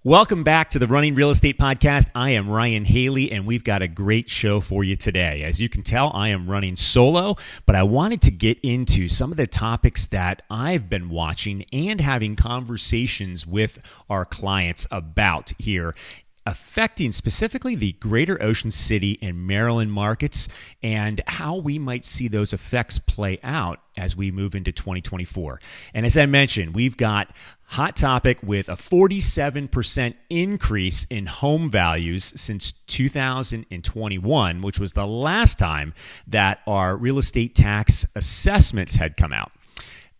Welcome back to the Running Real Estate Podcast. I am Ryan Haley, and we've got a great show for you today. As you can tell, I am running solo, but I wanted to get into some of the topics that I've been watching and having conversations with our clients about here, affecting specifically the greater Ocean City and Maryland markets and how we might see those effects play out as we move into 2024. And as I mentioned, we've got hot topic with a 47% increase in home values since 2021, which was the last time that our real estate tax assessments had come out.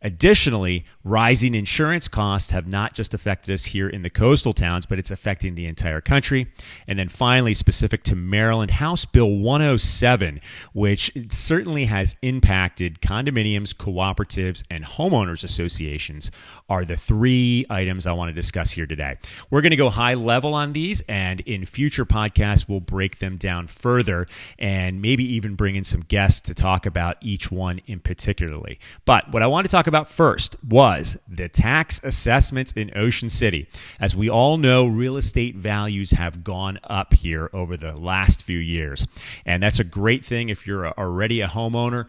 Additionally, rising insurance costs have not just affected us here in the coastal towns, but it's affecting the entire country. And then finally, specific to Maryland, House Bill 107, which certainly has impacted condominiums, cooperatives, and homeowners associations, are the three items I want to discuss here today. We're going to go high level on these, and in future podcasts, we'll break them down further and maybe even bring in some guests to talk about each one in particularly. But what I want to talk about first was the tax assessments in Ocean City. As we all know, real estate values have gone up here over the last few years. And that's a great thing if you're already a homeowner,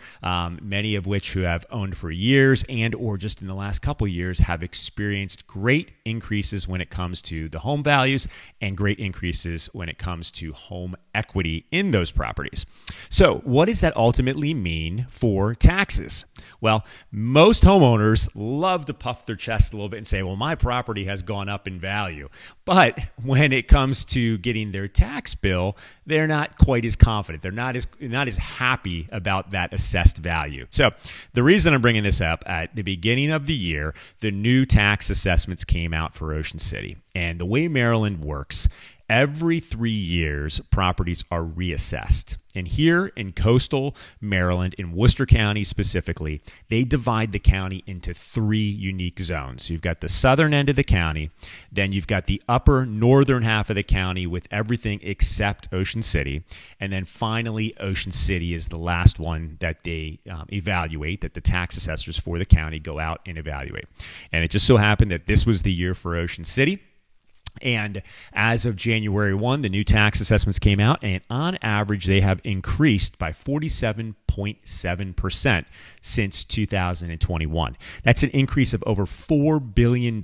many of which who have owned for years and or just in the last couple of years have experienced great increases when it comes to the home values and great increases when it comes to home equity in those properties. So what does that ultimately mean for taxes? Well, most homeowners love to puff their chest a little bit and say, well, my property has gone up in value. But when it comes to getting their tax bill, they're not quite as confident. They're not as happy about that assessed value. So the reason I'm bringing this up, at the beginning of the year, the new tax assessments came out for Ocean City. And the way Maryland works, every 3 years, properties are reassessed. And here in coastal Maryland, in Worcester County specifically, they divide the county into three unique zones. So you've got the southern end of the county, then you've got the upper northern half of the county with everything except Ocean City, and then finally Ocean City is the last one that they evaluate, that the tax assessors for the county go out and evaluate. And it just so happened that this was the year for Ocean City. And as of January 1, the new tax assessments came out, and on average, they have increased by 47.7% since 2021. That's an increase of over $4 billion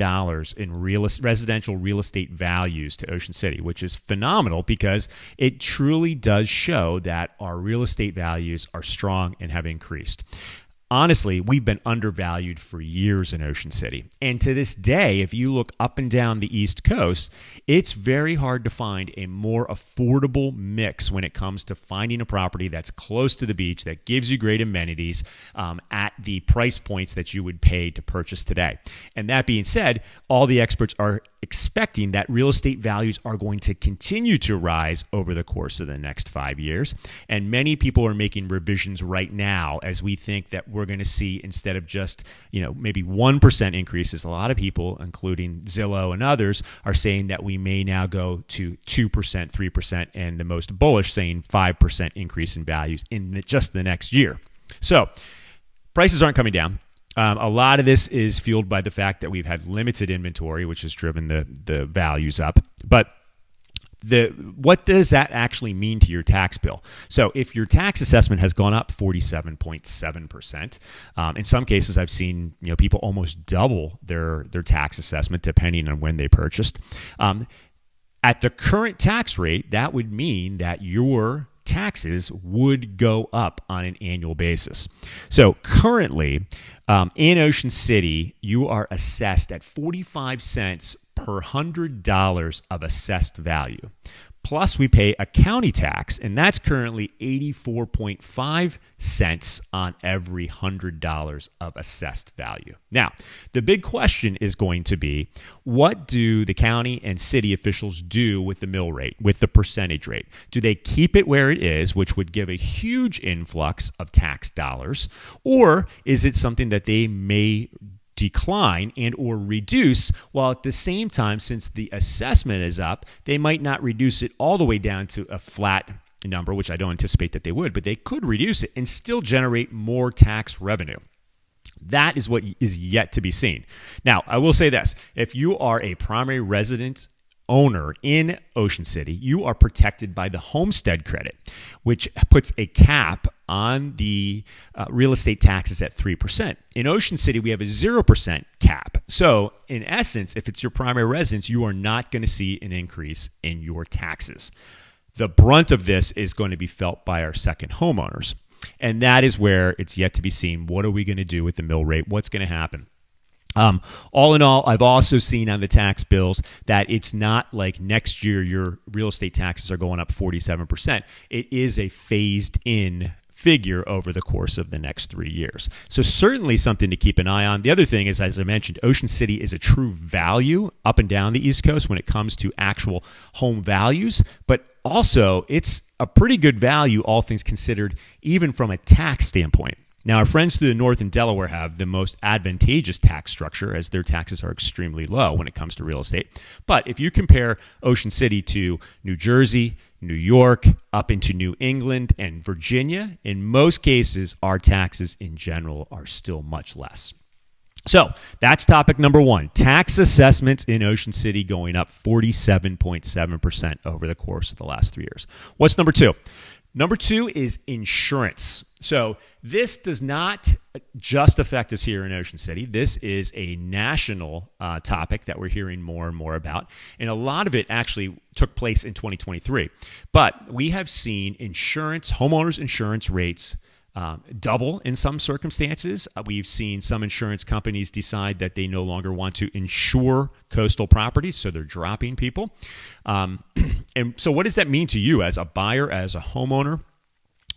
in residential real estate values to Ocean City, which is phenomenal because it truly does show that our real estate values are strong and have increased. Honestly, we've been undervalued for years in Ocean City. And to this day, if you look up and down the East Coast, it's very hard to find a more affordable mix when it comes to finding a property that's close to the beach, that gives you great amenities at the price points that you would pay to purchase today. And that being said, all the experts are expecting that real estate values are going to continue to rise over the course of the next 5 years. And many people are making revisions right now as we think that we're going to see, instead of just, maybe 1% increases, a lot of people, including Zillow and others, are saying that we may now go to 2%, 3%, and the most bullish saying 5% increase in values in just the next year. So prices aren't coming down. A lot of this is fueled by the fact that we've had limited inventory, which has driven the values up. But what does that actually mean to your tax bill? So if your tax assessment has gone up 47.7%, in some cases I've seen people almost double their tax assessment depending on when they purchased. At the current tax rate, that would mean that your taxes would go up on an annual basis. So currently, in Ocean City, you are assessed at 45 cents per $100 of assessed value. Plus, we pay a county tax, and that's currently 84.5 cents on every $100 of assessed value. Now, the big question is going to be, what do the county and city officials do with the mill rate, with the percentage rate? Do they keep it where it is, which would give a huge influx of tax dollars, or is it something that they may decline and or reduce, while at the same time, since the assessment is up, they might not reduce it all the way down to a flat number, which I don't anticipate that they would, but they could reduce it and still generate more tax revenue. That is what is yet to be seen. Now, I will say this. If you are a primary resident owner in Ocean City, you are protected by the homestead credit, which puts a cap on the real estate taxes at 3%. In Ocean City, we have a 0% cap. So in essence, if it's your primary residence, you are not going to see an increase in your taxes. The brunt of this is going to be felt by our second homeowners. And that is where it's yet to be seen. What are we going to do with the mill rate? What's going to happen? All in all, I've also seen on the tax bills that it's not like next year your real estate taxes are going up 47%. It is a phased in figure over the course of the next 3 years. So certainly something to keep an eye on. The other thing is, as I mentioned, Ocean City is a true value up and down the East Coast when it comes to actual home values, but also it's a pretty good value, all things considered, even from a tax standpoint. Now, our friends to the north in Delaware have the most advantageous tax structure, as their taxes are extremely low when it comes to real estate. But if you compare Ocean City to New Jersey, New York, up into New England, and Virginia, in most cases, our taxes in general are still much less. So that's topic number one. Tax assessments in Ocean City going up 47.7% over the course of the last 3 years. What's number two? Number two is insurance. So this does not just affect us here in Ocean City. This is a national topic that we're hearing more and more about. And a lot of it actually took place in 2023. But we have seen homeowners insurance rates double in some circumstances. We've seen some insurance companies decide that they no longer want to insure coastal properties, so they're dropping people. And so what does that mean to you as a buyer, as a homeowner?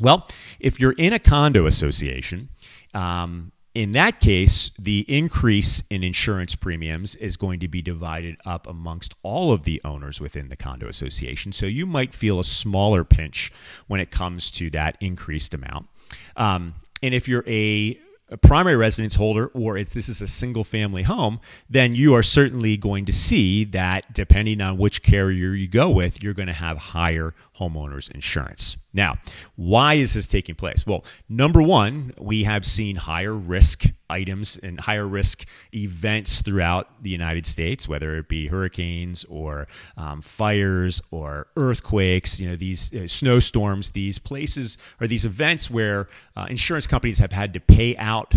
Well, if you're in a condo association, in that case, the increase in insurance premiums is going to be divided up amongst all of the owners within the condo association. So you might feel a smaller pinch when it comes to that increased amount. And if you're a primary residence holder, or if this is a single family home, then you are certainly going to see that depending on which carrier you go with, you're going to have higher homeowners insurance. Now, why is this taking place? Well, number one, we have seen higher risk items and higher risk events throughout the United States, whether it be hurricanes or fires or earthquakes, these snowstorms, these places or these events where insurance companies have had to pay out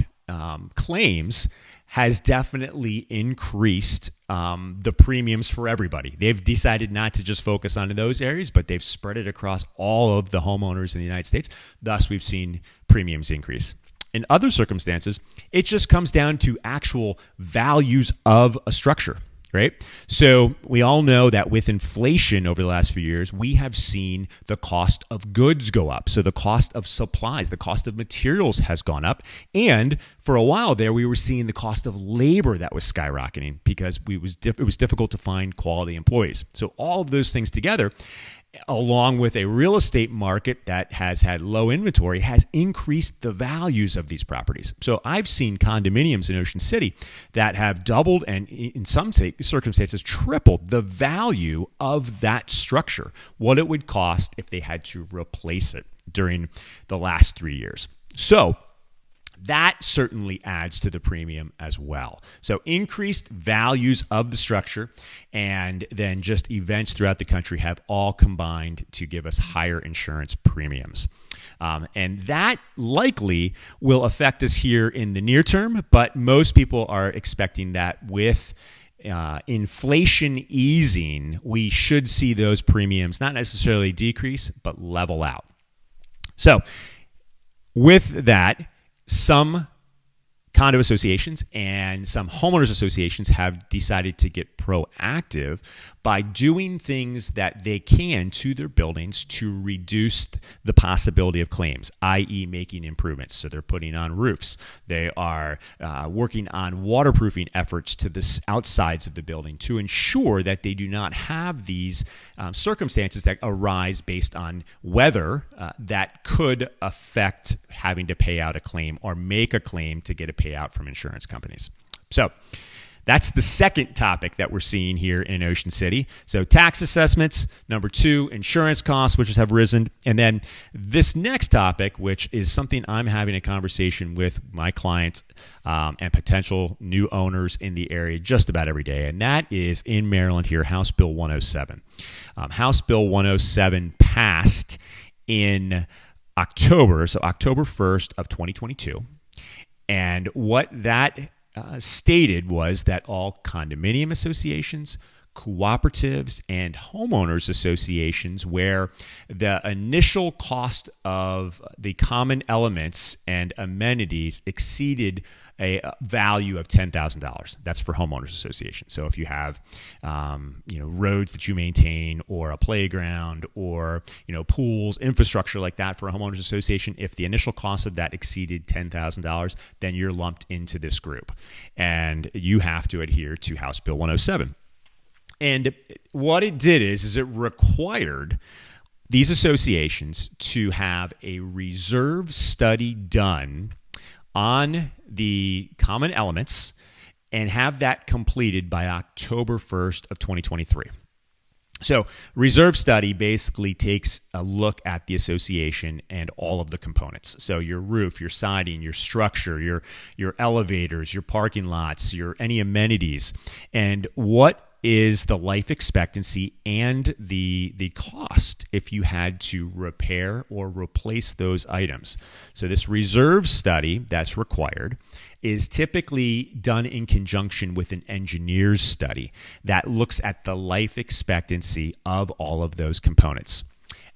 claims has definitely increased the premiums for everybody. They've decided not to just focus on those areas, but they've spread it across all of the homeowners in the United States. Thus, we've seen premiums increase. In other circumstances, it just comes down to actual values of a structure, right? So we all know that with inflation over the last few years, we have seen the cost of goods go up. So the cost of supplies, the cost of materials has gone up. And for a while there, we were seeing the cost of labor that was skyrocketing because it was difficult to find quality employees. So all of those things together, along with a real estate market that has had low inventory, has increased the values of these properties. So I've seen condominiums in Ocean City that have doubled and in some circumstances tripled the value of that structure, what it would cost if they had to replace it during the last 3 years. So that certainly adds to the premium as well. So increased values of the structure and then just events throughout the country have all combined to give us higher insurance premiums. And that likely will affect us here in the near term, but most people are expecting that with inflation easing, we should see those premiums not necessarily decrease, but level out. So with that, some condo associations and some homeowners associations have decided to get proactive by doing things that they can to their buildings to reduce the possibility of claims, i.e. making improvements. So they're putting on roofs. They are working on waterproofing efforts to the outsides of the building to ensure that they do not have these circumstances that arise based on weather that could affect having to pay out a claim or make a claim to get a payout from insurance companies. So That's the second topic that we're seeing here in Ocean City. So tax assessments, number 2, insurance costs, which have risen. And then this next topic, which is something I'm having a conversation with my clients and potential new owners in the area just about every day. And that is in Maryland here, House Bill 107. House Bill 107 passed in October, so October 1st of 2022. And what that stated was that all condominium associations, cooperatives, and homeowners associations where the initial cost of the common elements and amenities exceeded a value of $10,000. That's for homeowners associations. So if you have, roads that you maintain, or a playground, or pools, infrastructure like that for a homeowners association, if the initial cost of that exceeded $10,000, then you're lumped into this group, and you have to adhere to House Bill 107. And what it did is it required these associations to have a reserve study done on the common elements and have that completed by October 1st of 2023. So reserve study basically takes a look at the association and all of the components. So your roof, your siding, your structure, your elevators, your parking lots, any amenities, and what is the life expectancy and the cost if you had to repair or replace those items. So this reserve study that's required is typically done in conjunction with an engineer's study that looks at the life expectancy of all of those components.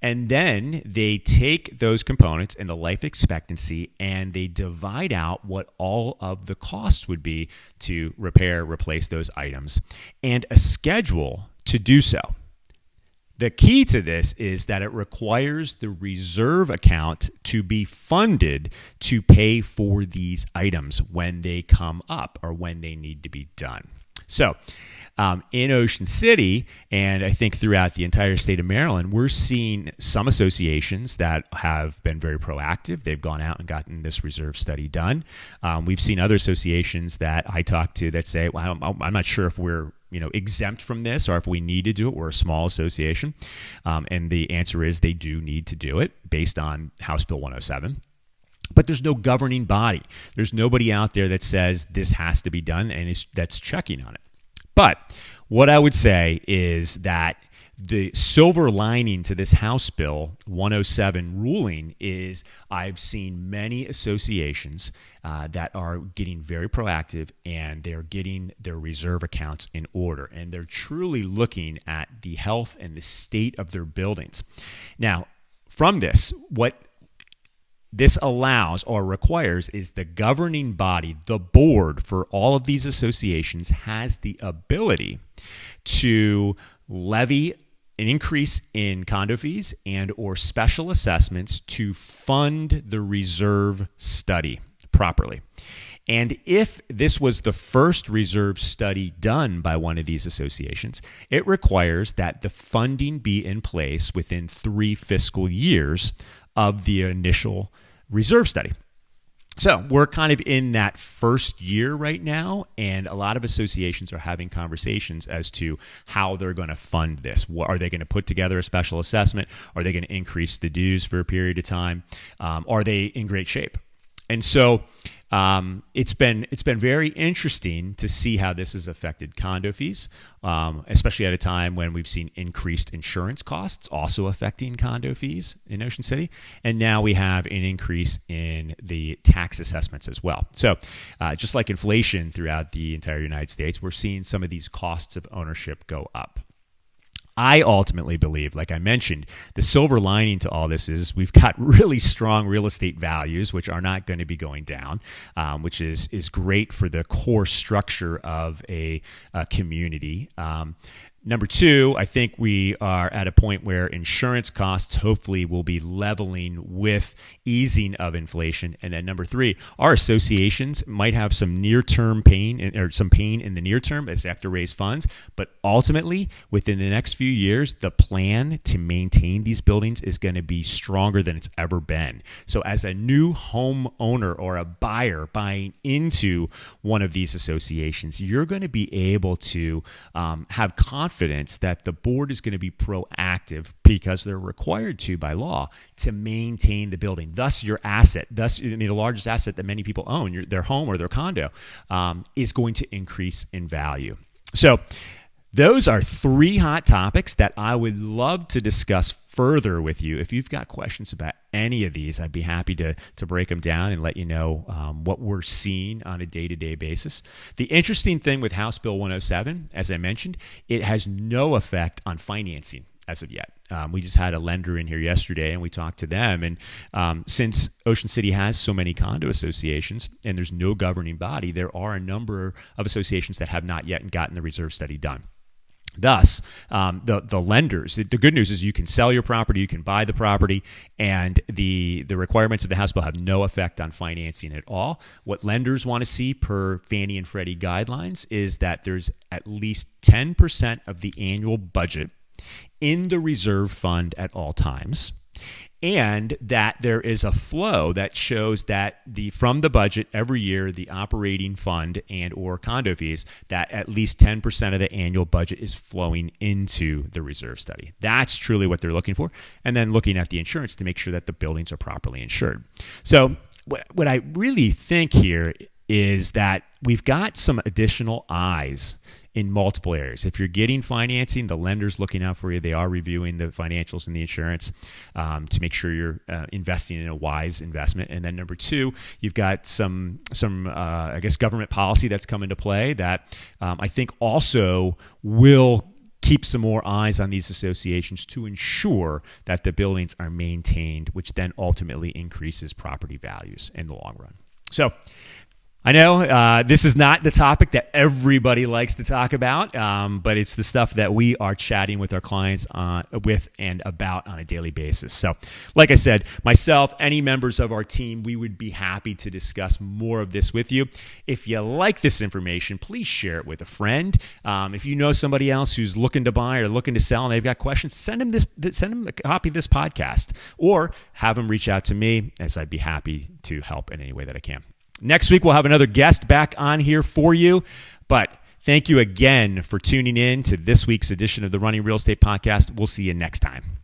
And then they take those components and the life expectancy and they divide out what all of the costs would be to repair, replace those items, and a schedule to do so. The key to this is that it requires the reserve account to be funded to pay for these items when they come up or when they need to be done. So in Ocean City, and I think throughout the entire state of Maryland, we're seeing some associations that have been very proactive. They've gone out and gotten this reserve study done. We've seen other associations that I talk to that say, well, I'm not sure if we're exempt from this or if we need to do it. We're a small association. And the answer is they do need to do it based on House Bill 107. But there's no governing body. There's nobody out there that says this has to be done and that's checking on it. But what I would say is that the silver lining to this House Bill 107 ruling is I've seen many associations that are getting very proactive and they're getting their reserve accounts in order. And they're truly looking at the health and the state of their buildings. Now, from this, what this allows or requires is the governing body, the board for all of these associations, has the ability to levy an increase in condo fees and or special assessments to fund the reserve study properly. And if this was the first reserve study done by one of these associations, it requires that the funding be in place within 3 fiscal years of the initial reserve study. So we're kind of in that first year right now, and a lot of associations are having conversations as to how they're going to fund this. Are they going to put together a special assessment? Are they going to increase the dues for a period of time? Are they in great shape? And so it's been very interesting to see how this has affected condo fees, especially at a time when we've seen increased insurance costs also affecting condo fees in Ocean City. And now we have an increase in the tax assessments as well. So just like inflation throughout the entire United States, we're seeing some of these costs of ownership go up. I ultimately believe, like I mentioned, the silver lining to all this is we've got really strong real estate values, which are not going to be going down, which is great for the core structure of a community. Number two, I think we are at a point where insurance costs hopefully will be leveling with easing of inflation. And then number three, our associations might have some near-term pain or some pain in the near term as they have to raise funds. But ultimately, within the next few years, the plan to maintain these buildings is going to be stronger than it's ever been. So as a new homeowner or a buyer buying into one of these associations, you're going to be able to have confidence that the board is going to be proactive because they're required to by law to maintain the building. Thus, your asset, the largest asset that many people own, their home or their condo, is going to increase in value. So those are three hot topics that I would love to discuss further with you. If you've got questions about any of these, I'd be happy to break them down and let you know what we're seeing on a day-to-day basis. The interesting thing with House Bill 107, as I mentioned, it has no effect on financing as of yet. We just had a lender in here yesterday and we talked to them. And since Ocean City has so many condo associations and there's no governing body, there are a number of associations that have not yet gotten the reserve study done. Thus, the lenders, the good news is you can sell your property, you can buy the property, and the requirements of the House Bill have no effect on financing at all. What lenders want to see per Fannie and Freddie guidelines is that there's at least 10% of the annual budget in the reserve fund at all times, and that there is a flow that shows that from the budget every year, the operating fund and or condo fees, that at least 10% of the annual budget is flowing into the reserve study. That's truly what they're looking for. And then looking at the insurance to make sure that the buildings are properly insured. So what I really think here is that we've got some additional eyes in multiple areas. If you're getting financing, the lender's looking out for you. They are reviewing the financials and the insurance to make sure you're investing in a wise investment. And then number two, you've got some I guess, government policy that's come into play that I think also will keep some more eyes on these associations to ensure that the buildings are maintained, which then ultimately increases property values in the long run. So I know this is not the topic that everybody likes to talk about, but it's the stuff that we are chatting with our clients with and about on a daily basis. So like I said, myself, any members of our team, we would be happy to discuss more of this with you. If you like this information, please share it with a friend. If you know somebody else who's looking to buy or looking to sell and they've got questions, send them a copy of this podcast or have them reach out to me, as I'd be happy to help in any way that I can. Next week, we'll have another guest back on here for you. But thank you again for tuning in to this week's edition of the Running Real Estate Podcast. We'll see you next time.